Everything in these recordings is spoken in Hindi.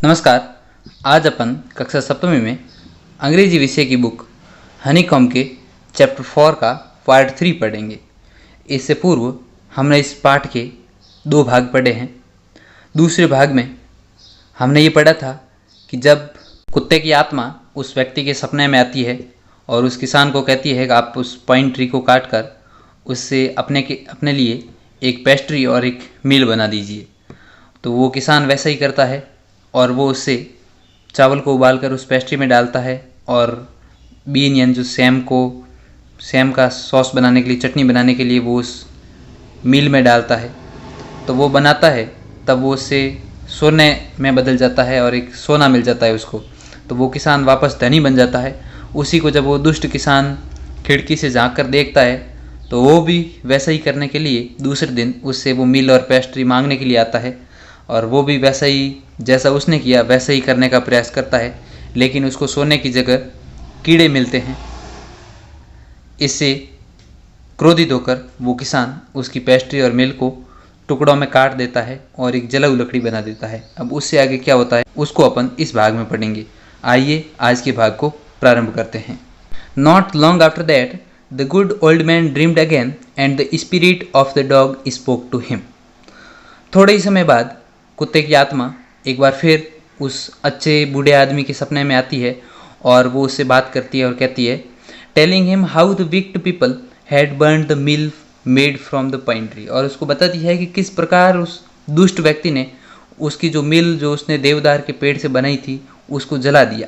नमस्कार। आज अपन कक्षा सप्तमी में अंग्रेजी विषय की बुक हनीकॉम्ब के चैप्टर 4 का पार्ट 3 पढ़ेंगे। इससे पूर्व हमने इस पाठ के 2 भाग पढ़े हैं। दूसरे भाग में हमने ये पढ़ा था कि जब कुत्ते की आत्मा उस व्यक्ति के सपने में आती है और उस किसान को कहती है कि आप उस पाइन ट्री को काट कर उससे अपने लिए एक पेस्ट्री और एक मील बना दीजिए, तो वो किसान वैसा ही करता है और वो उससे चावल को उबालकर उस पेस्ट्री में डालता है और बीन यानी जो सेम का सॉस बनाने के लिए, चटनी बनाने के लिए वो उस मील में डालता है। तो वो बनाता है, तब वो उससे सोने में बदल जाता है और एक सोना मिल जाता है उसको। तो वो किसान वापस धनी बन जाता है। उसी को जब वो दुष्ट किसान खिड़की से झांक कर देखता है तो वो भी वैसा ही करने के लिए दूसरे दिन उससे वो मील और पेस्ट्री मांगने के लिए आता है और वो भी वैसा ही जैसा उसने किया वैसा ही करने का प्रयास करता है, लेकिन उसको सोने की जगह कीड़े मिलते हैं। इससे क्रोधित होकर वो किसान उसकी पेस्ट्री और मील को टुकड़ों में काट देता है और एक जलाऊ लकड़ी बना देता है। अब उससे आगे क्या होता है उसको अपन इस भाग में पढ़ेंगे। आइए आज के भाग को प्रारंभ करते हैं। Not long after that the good old man dreamed again and the spirit of the dog spoke to him. थोड़े ही समय बाद कुत्ते की आत्मा एक बार फिर उस अच्छे बूढ़े आदमी के सपने में आती है और वो उससे बात करती है और कहती है, telling him how the wicked people had burn the mill made from the pine tree. और उसको बताती है कि किस प्रकार उस दुष्ट व्यक्ति ने उसकी जो मिल जो उसने देवदार के पेड़ से बनाई थी उसको जला दिया।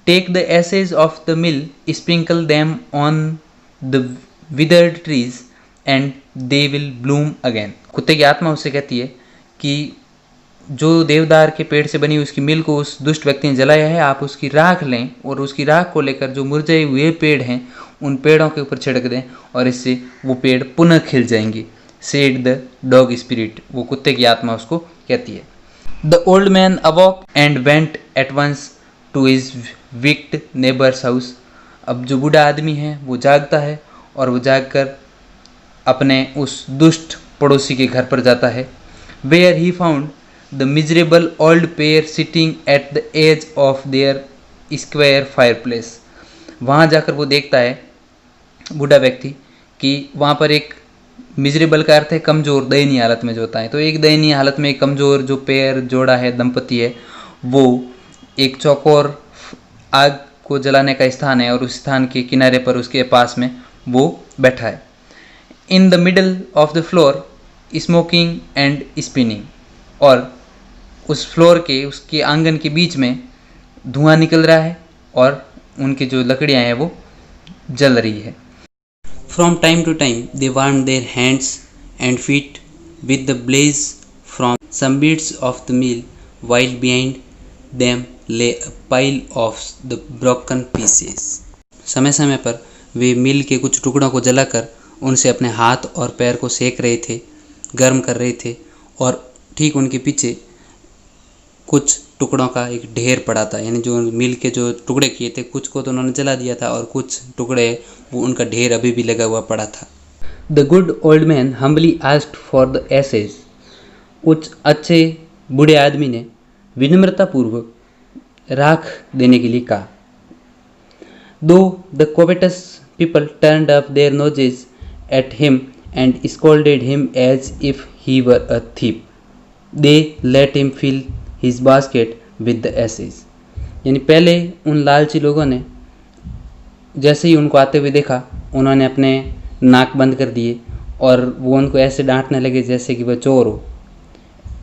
Take the ashes of the mill, sprinkle them on the withered trees and they will bloom again. कुत्ते की आत्मा उससे कहती है कि जो देवदार के पेड़ से बनी उसकी मिल को उस दुष्ट व्यक्ति ने जलाया है, आप उसकी राख लें और उसकी राख को लेकर जो मुरझाए हुए पेड़ हैं उन पेड़ों के ऊपर छिड़क दें और इससे वो पेड़ पुनः खिल जाएंगे। सेड द डॉग स्पिरिट, वो कुत्ते की आत्मा उसको कहती है। The old man awoke and went at once to his wicked neighbours house. अब जो बूढ़ा आदमी है वो जागता है और वो जागकर अपने उस दुष्ट पड़ोसी के घर पर जाता है। Where he found the miserable old pair sitting at the edge of their square fireplace। वहाँ जाकर वो देखता है बूढ़ा व्यक्ति कि वहाँ पर एक मिजरेबल का अर्थ है कमज़ोर, दयनीय हालत में जो होता है। तो एक दयनीय हालत में एक कमज़ोर जो पेयर जोड़ा है, दंपति है, वो एक चौकोर आग को जलाने का स्थान है और उस स्थान के किनारे पर उसके पास में वो बैठा है। In the middle of the floor smoking and spinning, और उस फ्लोर के उसके आंगन के बीच में धुआं निकल रहा है और उनकी जो लकड़ियां हैं वो जल रही है। From time to time they warm their hands and feet with the blaze from some bits of the mill while behind them lay a pile of the broken pieces. समय समय पर वे मील के कुछ टुकड़ों को जलाकर उनसे अपने हाथ और पैर को सेक रहे थे, गर्म कर रहे थे, और ठीक उनके पीछे कुछ टुकड़ों का एक ढेर पड़ा था। यानी जो मिल के जो टुकड़े किए थे कुछ को तो उन्होंने जला दिया था और कुछ टुकड़े वो उनका ढेर अभी भी लगा हुआ पड़ा था। The good old man humbly asked for the ashes. उस अच्छे बूढ़े आदमी ने विनम्रतापूर्वक राख देने के लिए कहा। Though the covetous people turned up their noses at him and scolded him as if he were a thief, they let him fill his basket with the ashes. यानी पहले उन लालची लोगों ने जैसे ही उनको आते हुए देखा उन्होंने अपने नाक बंद कर दिए और वो उनको ऐसे डांटने लगे जैसे कि वह चोर हो।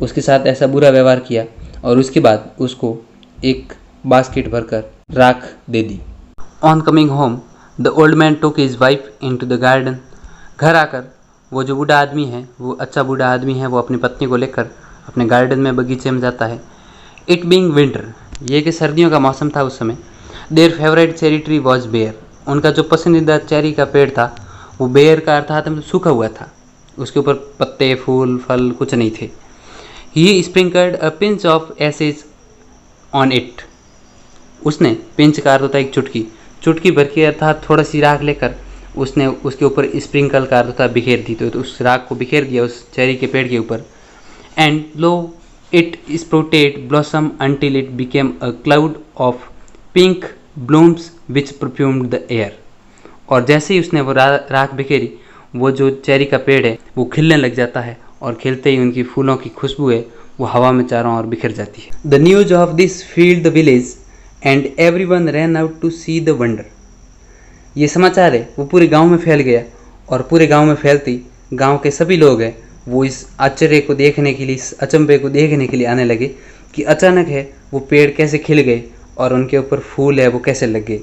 उसके साथ ऐसा बुरा व्यवहार किया और उसके बाद उसको एक बास्केट भरकर राख दे दी। On coming home the old man took his wife into the garden. घर आकर वो जो बूढ़ा आदमी है, वो अच्छा बूढ़ा आदमी है, वो अपनी पत्नी को लेकर अपने गार्डन में, बगीचे में जाता है। इट बीइंग विंटर, ये कि सर्दियों का मौसम था उस समय। Their favourite cherry tree was bare, उनका जो पसंदीदा चेरी का पेड़ था वो बेयर का अर्थात मतलब सूखा हुआ था, उसके ऊपर पत्ते, फूल, फल कुछ नहीं थे। He sprinkled a pinch of ashes on it, उसने पिंच का अर्थ होता है एक चुटकी, चुटकी भर के अर्थात थोड़ा सी राख लेकर उसने उसके ऊपर स्प्रिंकल का अर्थ होता है बिखेर दी। तो उस राख को बिखेर दिया उस चेरी के पेड़ के ऊपर। And low It sprouted blossom until it became a cloud of pink blooms which perfumed the air. और जैसे ही उसने वो राख बिखेरी, वो जो चेरी का पेड़ है वो खिलने लग जाता है और खिलते ही उनकी फूलों की खुशबू है वो हवा में चारों ओर बिखर जाती है। The news of this filled the village and everyone ran out to see the wonder. ये समाचार है वो पूरे गांव में फैल गया और पूरे गांव में फैलती गांव के सभी लोग हैं वो इस आश्चर्य को देखने के लिए, इस अचंभे को देखने के लिए आने लगे कि अचानक है वो पेड़ कैसे खिल गए और उनके ऊपर फूल है वो कैसे लग गए,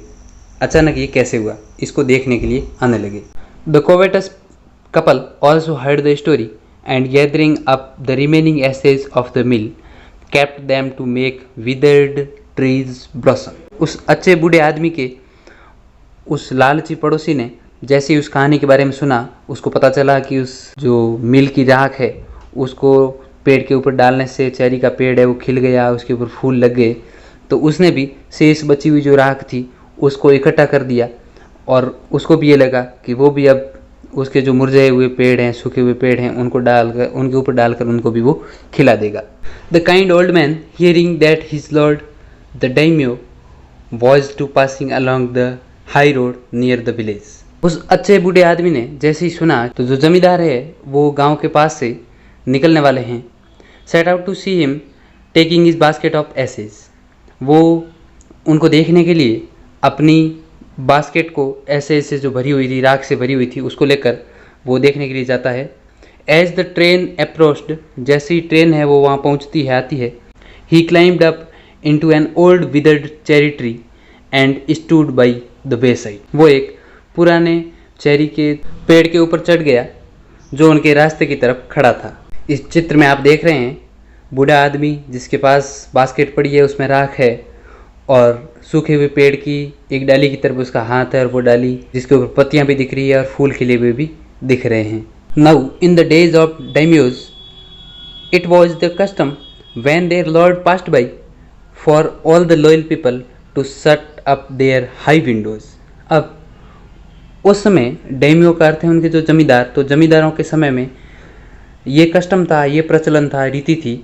अचानक ये कैसे हुआ, इसको देखने के लिए आने लगे। The covetous couple also heard the story and gathering up the remaining ashes of the mill kept them to make withered trees blossom. उस अच्छे बूढ़े आदमी के उस लालची पड़ोसी ने जैसे ही उस कहानी के बारे में सुना, उसको पता चला कि उस जो मिल की राख है उसको पेड़ के ऊपर डालने से चेरी का पेड़ है वो खिल गया, उसके ऊपर फूल लग गए, तो उसने भी शेष बची हुई जो राख थी उसको इकट्ठा कर दिया और उसको भी ये लगा कि वो भी अब उसके जो मुरझाए हुए पेड़ हैं, सूखे हुए पेड़ हैं, उनको डालकर उनके ऊपर डालकर उनको भी वो खिला देगा। The kind old man hearing that his lord the daimyo was to passing along the high road near the village. उस अच्छे बूढ़े आदमी ने जैसे ही सुना तो जो जमींदार है वो गांव के पास से निकलने वाले हैं, set out to see him taking his basket of ashes. वो उनको देखने के लिए अपनी बास्केट को ऐसे ऐसे जो भरी हुई थी, राख से भरी हुई थी, उसको लेकर वो देखने के लिए जाता है। एज द ट्रेन अप्रोच्ड, जैसी ट्रेन है वो वहाँ पहुँचती है, आती है, he climbed up into an old withered cherry tree and stood by the wayside. वो एक पुराने चेरी के पेड़ के ऊपर चढ़ गया जो उनके रास्ते की तरफ खड़ा था। इस चित्र में आप देख रहे हैं बूढ़ा आदमी जिसके पास बास्केट पड़ी है, उसमें राख है और सूखे हुए पेड़ की एक डाली की तरफ उसका हाथ है और वो डाली जिसके ऊपर पत्तियां भी दिख रही है और फूल खिले हुए भी दिख रहे हैं। Now in the days of daimyos it was the custom when their lord passed by for all the loyal people to shut up their high windows. अब उस समय डेमियो का अर्थ है उनके जो जमींदार, तो जमींदारों के समय में ये कस्टम था, ये प्रचलन था, रीति थी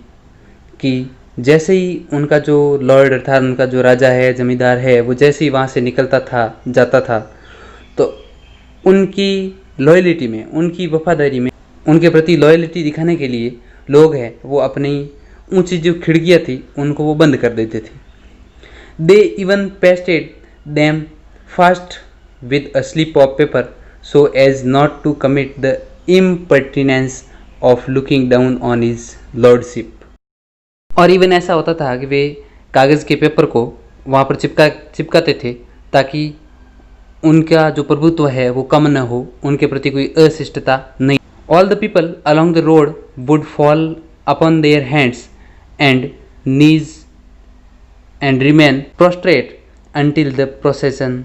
कि जैसे ही उनका जो लॉर्ड अर्थात उनका जो राजा है, जमींदार है, वो जैसे ही वहाँ से निकलता था, जाता था, तो उनकी लॉयलिटी में, उनकी वफादारी में, उनके प्रति लॉयलिटी दिखाने के लिए लोग हैं वो अपनी ऊंची जो खिड़कियाँ थी उनको वो बंद कर देते थे। They even pasted them fast with a slip of paper so as not to commit the impertinence of looking down on his lordship। और इवन ऐसा होता था कि वे कागज़ के पेपर को वहाँ पर चिपकाते थे ताकि उनका जो प्रभुत्व है वो कम न हो, उनके प्रति कोई अशिष्टता नहीं। All the people along the road would fall upon their hands and knees and remain prostrate until the procession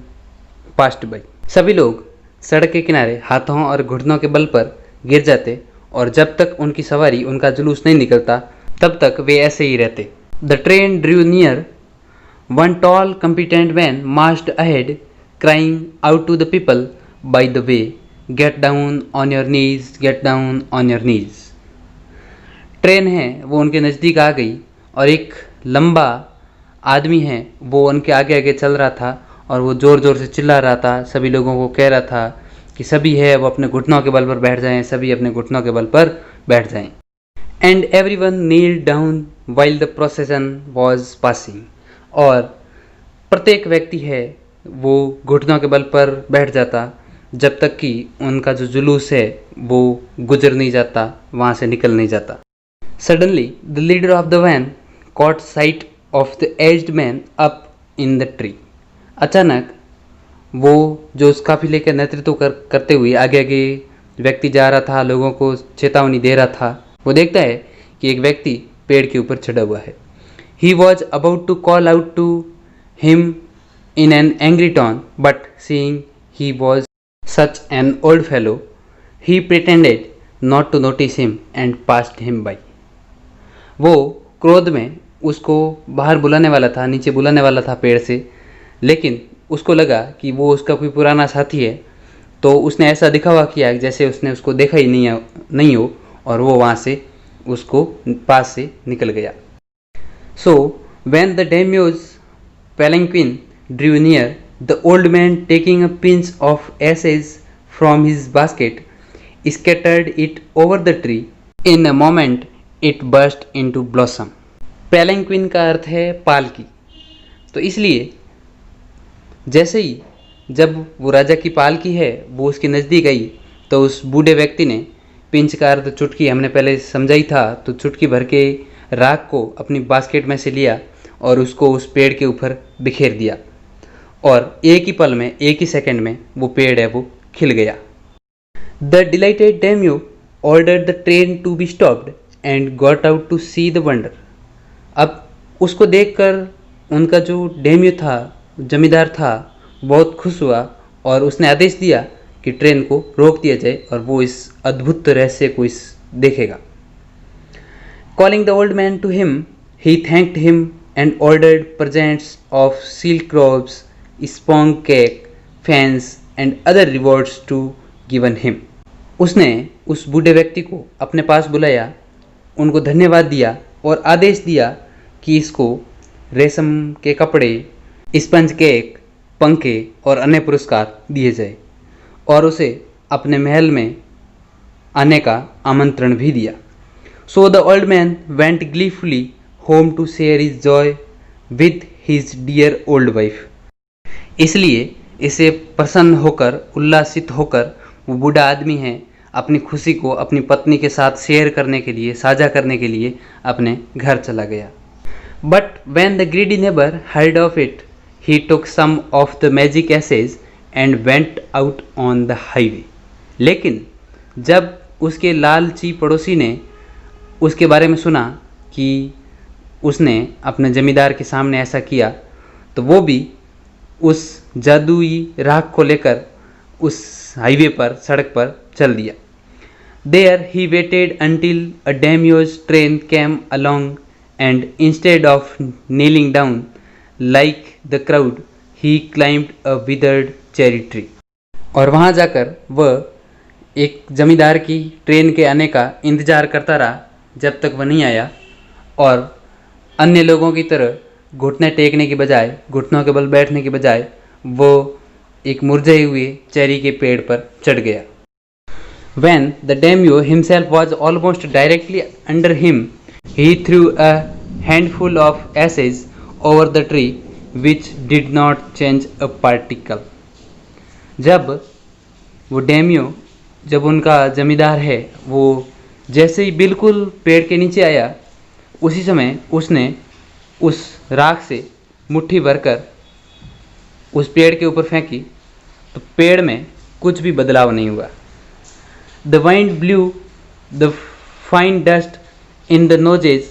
past by. सभी लोग सड़क के किनारे हाथों और घुटनों के बल पर गिर जाते और जब तक उनकी सवारी, उनका जुलूस नहीं निकलता तब तक वे ऐसे ही रहते। The train drew near, one tall competent man marched ahead crying out to the people by the way, get down on your knees, get down on your knees. Train है वो उनके नज़दीक आ गई और एक लंबा आदमी है वो उनके आगे आगे चल रहा था और वो ज़ोर ज़ोर से चिल्ला रहा था, सभी लोगों को कह रहा था कि सभी है वो अपने घुटनों के बल पर बैठ जाएं, सभी अपने घुटनों के बल पर बैठ जाएं। And everyone kneeled down while the procession was passing. और प्रत्येक व्यक्ति है वो घुटनों के बल पर बैठ जाता जब तक कि उनका जो जुलूस है वो गुजर नहीं जाता, वहाँ से निकल नहीं जाता। Suddenly the leader of the van caught sight of the aged man up in the tree. अचानक वो जो उस काफिले का नेतृत्व करते हुए आगे आगे व्यक्ति जा रहा था, लोगों को चेतावनी दे रहा था, वो देखता है कि एक व्यक्ति पेड़ के ऊपर चढ़ा हुआ है। He was about to call out to him in an angry tone but seeing he was such an old fellow he pretended not to notice him and passed him by. वो क्रोध में उसको बाहर बुलाने वाला था, नीचे बुलाने वाला था पेड़ से, लेकिन उसको लगा कि वो उसका कोई पुराना साथी है, तो उसने ऐसा दिखावा किया जैसे उसने उसको देखा ही नहीं हो और वो वहाँ से उसको पास से निकल गया। So when the daimyo's palanquin drew near, the old man, taking a pinch of ashes from his basket, scattered it over the tree. In a moment, it burst into blossom. पैलेंक्विन का अर्थ है पालकी। तो इसलिए जैसे ही जब वो राजा की पालकी है वो उसके नज़दीक आई तो उस बूढ़े व्यक्ति ने, पिंच का अर्थ चुटकी हमने पहले समझाई था, तो चुटकी भर के राख को अपनी बास्केट में से लिया और उसको उस पेड़ के ऊपर बिखेर दिया और एक ही पल में, एक ही सेकंड में वो पेड़ है वो खिल गया। The delighted daimyo ordered the train to be stopped and got out to see the wonder. अब उसको देखकर उनका जो डेम्यू था, जमींदार था, बहुत खुश हुआ और उसने आदेश दिया कि ट्रेन को रोक दिया जाए और वो इस अद्भुत रहस्य को देखेगा। Calling the old man to him, he thanked him and ordered presents of silk robes, sponge cake, fans and other rewards to given him. उसने उस बूढ़े व्यक्ति को अपने पास बुलाया, उनको धन्यवाद दिया और आदेश दिया कि इसको रेशम के कपड़े, स्पंज केक, पंखे और अन्य पुरस्कार दिए जाए और उसे अपने महल में आने का आमंत्रण भी दिया। So the old man went gleefully home to share his joy with his dear old wife. इसलिए इसे प्रसन्न होकर, उल्लासित होकर वो बूढ़ा आदमी है अपनी खुशी को अपनी पत्नी के साथ शेयर करने के लिए, साझा करने के लिए अपने घर चला गया। But when the greedy neighbor heard of it, he took some of the magic ashes and went out on the highway. लेकिन जब उसके लालची पड़ोसी ने उसके बारे में सुना कि उसने अपने जमींदार के सामने ऐसा किया, तो वो भी उस जादुई राख को लेकर उस हाईवे पर, सड़क पर चल दिया। There he waited until a daimyo's train came along and instead of kneeling down like the crowd, he climbed a withered cherry tree. और वहाँ जाकर वह एक जमींदार की ट्रेन के आने का इंतज़ार करता रहा जब तक वह नहीं आया और अन्य लोगों की तरह घुटने टेकने की बजाय, घुटनों के बल बैठने की बजाय वो एक मुरझाए हुए चेरी के पेड़ पर चढ़ गया। When the daimyo himself was almost directly under him, he threw a handful of ashes over the tree, which did not change a particle. जब वो डेम्यो, जब उनका जमींदार है, वो जैसे ही बिल्कुल पेड़ के नीचे आया, उसी समय उसने उस राख से मुट्ठी भरकर उस पेड़ के ऊपर फेंकी तो पेड़ में कुछ भी बदलाव नहीं हुआ। The wind blue the fine dust in the noses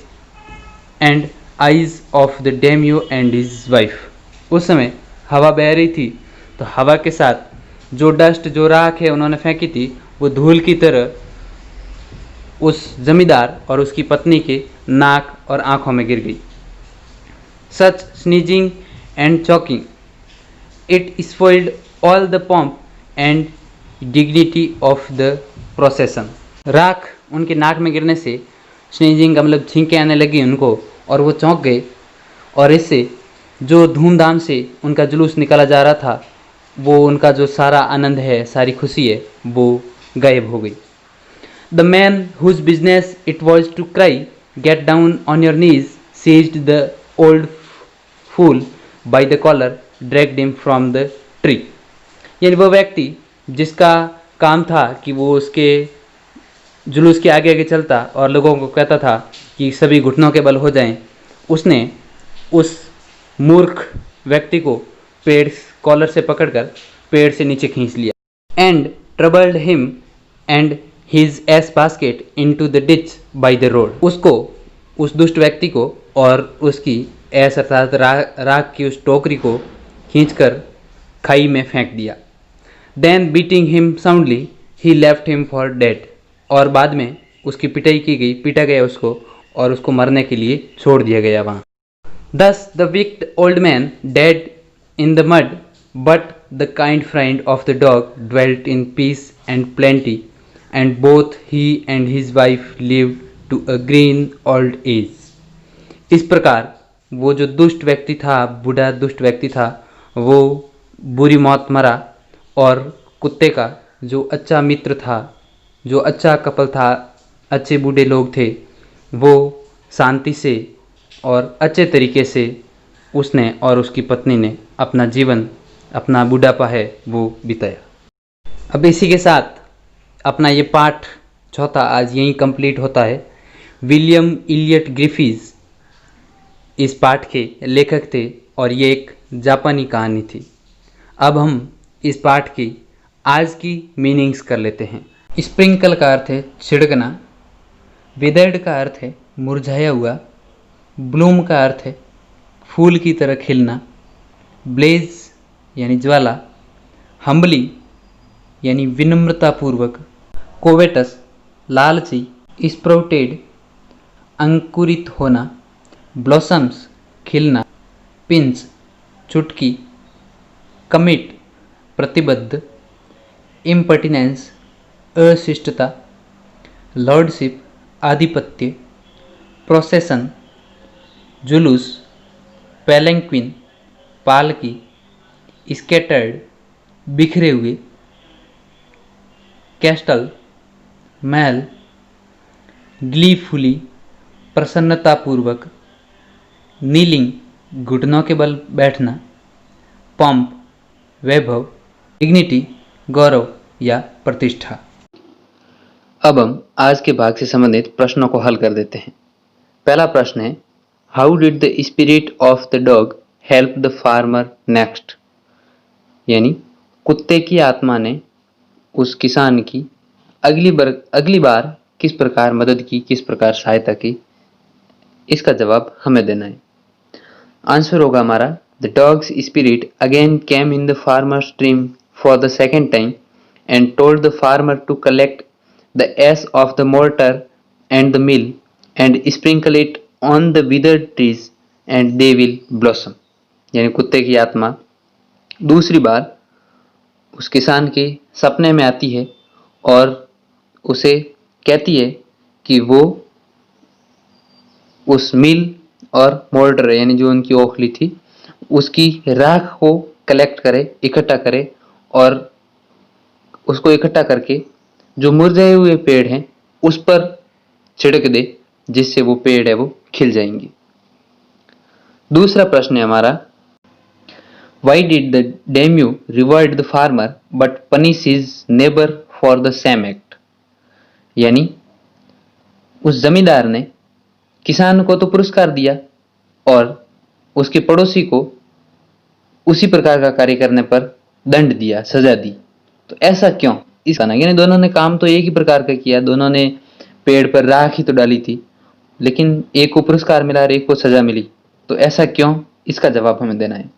and eyes of the daimyo and his wife. उस समय हवा बह रही थी, तो हवा के साथ जो डस्ट, जो राख है उन्होंने फेंकी थी, वो धूल की तरह उस जमींदार और उसकी पत्नी के नाक और आँखों में गिर गई। Such sneezing and choking it spoiled all the pomp and dignity of the procession. राख उनके नाक में गिरने से स्नीजिंग का मतलब छींकें आने लगी उनको और वो चौंक गए और इससे जो धूमधाम से उनका जुलूस निकाला जा रहा था, वो उनका जो सारा आनंद है, सारी खुशी है, वो गायब हो गई। The man whose business it was to cry, "Get down on your knees," seized the old fool by the collar, dragged him from the tree. यानी वो व्यक्ति जिसका काम था कि वो उसके जुलूस के आगे आगे चलता और लोगों को कहता था कि सभी घुटनों के बल हो जाएं, उसने उस मूर्ख व्यक्ति को पेड़ कॉलर से पकड़कर पेड़ से नीचे खींच लिया। And troubled him and his ass basket into the ditch by the road. उसको, उस दुष्ट व्यक्ति को और उसकी ऐस अर्थात राख की उस टोकरी को खींचकर खाई में फेंक दिया। Then beating him soundly, he left him for dead. और बाद में उसकी पिटाई की गई, पीटा गया उसको और उसको मरने के लिए छोड़ दिया गया वहाँ। Thus the wicked old man dead in the mud, but the kind friend of the dog dwelt in peace and plenty, and both he and his wife lived to a green old age। इस प्रकार वो जो दुष्ट व्यक्ति था, बूढ़ा दुष्ट व्यक्ति था, वो बुरी मौत मरा और कुत्ते का जो अच्छा मित्र था, जो अच्छा कपल था, अच्छे बूढ़े लोग थे, वो शांति से और अच्छे तरीके से उसने और उसकी पत्नी ने अपना जीवन, अपना बुढ़ापा है वो बिताया। अब इसी के साथ अपना ये पाठ चौथा आज यहीं कंप्लीट होता है। विलियम इलियट ग्रिफिथ इस पाठ के लेखक थे और ये एक जापानी कहानी थी। अब हम इस पाठ की आज की मीनिंग्स कर लेते हैं। स्प्रिंकल का अर्थ है छिड़कना, विदर्ड का अर्थ है मुरझाया हुआ, ब्लूम का अर्थ है फूल की तरह खिलना, ब्लेज यानी ज्वाला, हम्बली यानी विनम्रतापूर्वक, कोवेटस लालची, स्प्राउटेड अंकुरित होना, ब्लॉसम्स खिलना, पिंस चुटकी, कमिट प्रतिबद्ध, इम्पर्टिनेंस अशिष्टता, लॉर्डशिप आधिपत्य, प्रोसेसन जुलूस, पैलेंक्विन पालकी, स्कैटर्ड बिखरे हुए, कैस्टल महल, ग्लीफुली प्रसन्नतापूर्वक, नीलिंग घुटनों के बल बैठना, पंप वैभव, डिग्निटी गौरव या प्रतिष्ठा। अब हम आज के भाग से संबंधित प्रश्नों को हल कर देते हैं। पहला प्रश्न है, how did the spirit of the dog help the farmer next, यानी कुत्ते की आत्मा ने उस किसान की अगली बार किस प्रकार मदद की, किस प्रकार सहायता की, इसका जवाब हमें देना है। आंसर होगा हमारा, the dog's spirit again came in the farmer stream for the second time and told the farmer to collect the ash of the mortar and the mill and sprinkle it on the withered trees and they will blossom, यानी कुत्ते की आत्मा दूसरी बार उस किसान के सपने में आती है और उसे कहती है कि वो उस मिल और मोर्टर यानी जो उनकी ओखली थी उसकी राख को कलेक्ट करे, इकट्ठा करे और उसको इकट्ठा करके जो मुरझाए हुए पेड़ हैं उस पर छिड़क दे, जिससे वो पेड़ है वो खिल जाएंगे। दूसरा प्रश्न है हमारा, Why did the daimyo reward the farmer but punish his neighbor for the same act? यानी उस जमींदार ने किसान को तो पुरस्कार दिया और उसके पड़ोसी को उसी प्रकार का कार्य करने पर दंड दिया, सजा दी। तो ऐसा क्यों? इसका ना, यानी दोनों ने काम तो एक ही प्रकार का किया, दोनों ने पेड़ पर राख ही तो डाली थी, लेकिन एक को पुरस्कार मिला और एक को सजा मिली। तो ऐसा क्यों? इसका जवाब हमें देना है।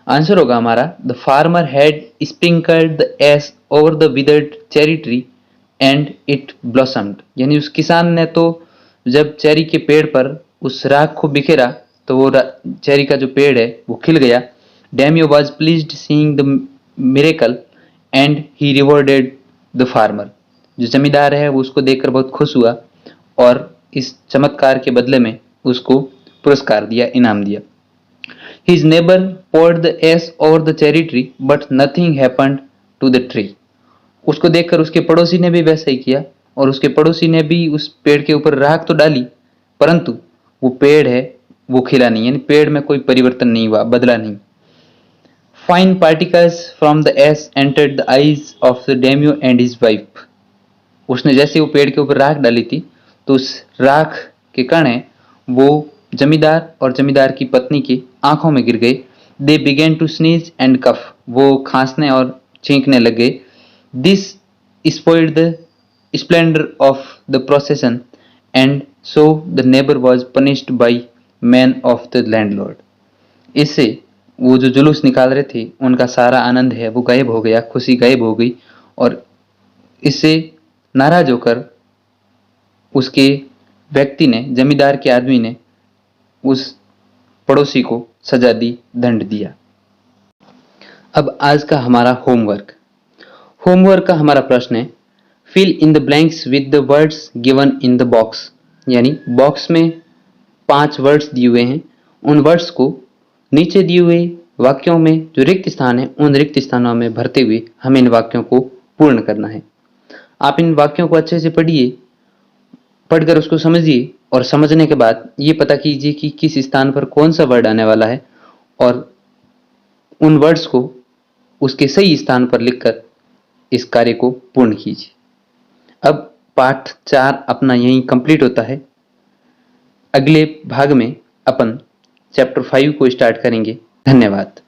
आंसर होगा हमारा, the farmer had sprinkled the ash over the withered cherry tree and it blossomed, यानी उस किसान ने तो जब चेरी के पेड़ पर उस राख को बिखेरा तो वो चेरी का जो पेड़ है वो खिल गया। Daimyo was pleased seeing the miracle and he rewarded the farmer, जो जमींदार है वो उसको देखकर बहुत खुश हुआ और इस चमत्कार के बदले में उसको पुरस्कार दिया, इनाम दिया। His neighbor poured the ash over the cherry tree, but nothing happened to the tree. उसको देखकर उसके पड़ोसी ने भी वैसा ही किया और उसके पड़ोसी ने भी उस पेड़ के ऊपर राख तो डाली, परंतु वो पेड़ है वो खिला नहीं, यानी पेड़ में कोई परिवर्तन नहीं हुआ, बदला नहीं। Fine particles from the ash entered the eyes of the daimyo and his wife. उसने जैसे वो पेड़ के ऊपर राख डाली थी तो उस राख के कण है वो जमींदार और जमींदार की पत्नी की आंखों में गिर गए। दे बिगेन टू स्नीज एंड कफ, वो खांसने और छींकने लग गए। This spoiled the splendour of the प्रोसेसन and so the neighbour was punished by man of the landlord. इससे वो जो जुलूस निकाल रहे थे उनका सारा आनंद है वो गायब हो गया, खुशी गायब हो गई और इससे नाराज होकर उसके व्यक्ति ने, जमींदार के आदमी ने उस पड़ोसी को सजा दी, दंड दिया। अब आज का हमारा होमवर्क का हमारा प्रश्न है, fill in the blanks with the words given in the box यानी बॉक्स में 5 वर्ड्स दिए हुए हैं, उन वर्ड्स को नीचे दिए हुए वाक्यों में जो रिक्त स्थान है उन रिक्त स्थानों में भरते हुए हमें इन वाक्यों को पूर्ण करना है। आप इन वाक्यों को अच्छे से पढ़िए, पढ़कर उसको समझिए और समझने के बाद ये पता कीजिए कि किस स्थान पर कौन सा वर्ड आने वाला है और उन वर्ड्स को उसके सही स्थान पर लिखकर इस कार्य को पूर्ण कीजिए। अब पाठ 4 अपना यहीं कंप्लीट होता है। अगले भाग में अपन चैप्टर 5 को स्टार्ट करेंगे। धन्यवाद।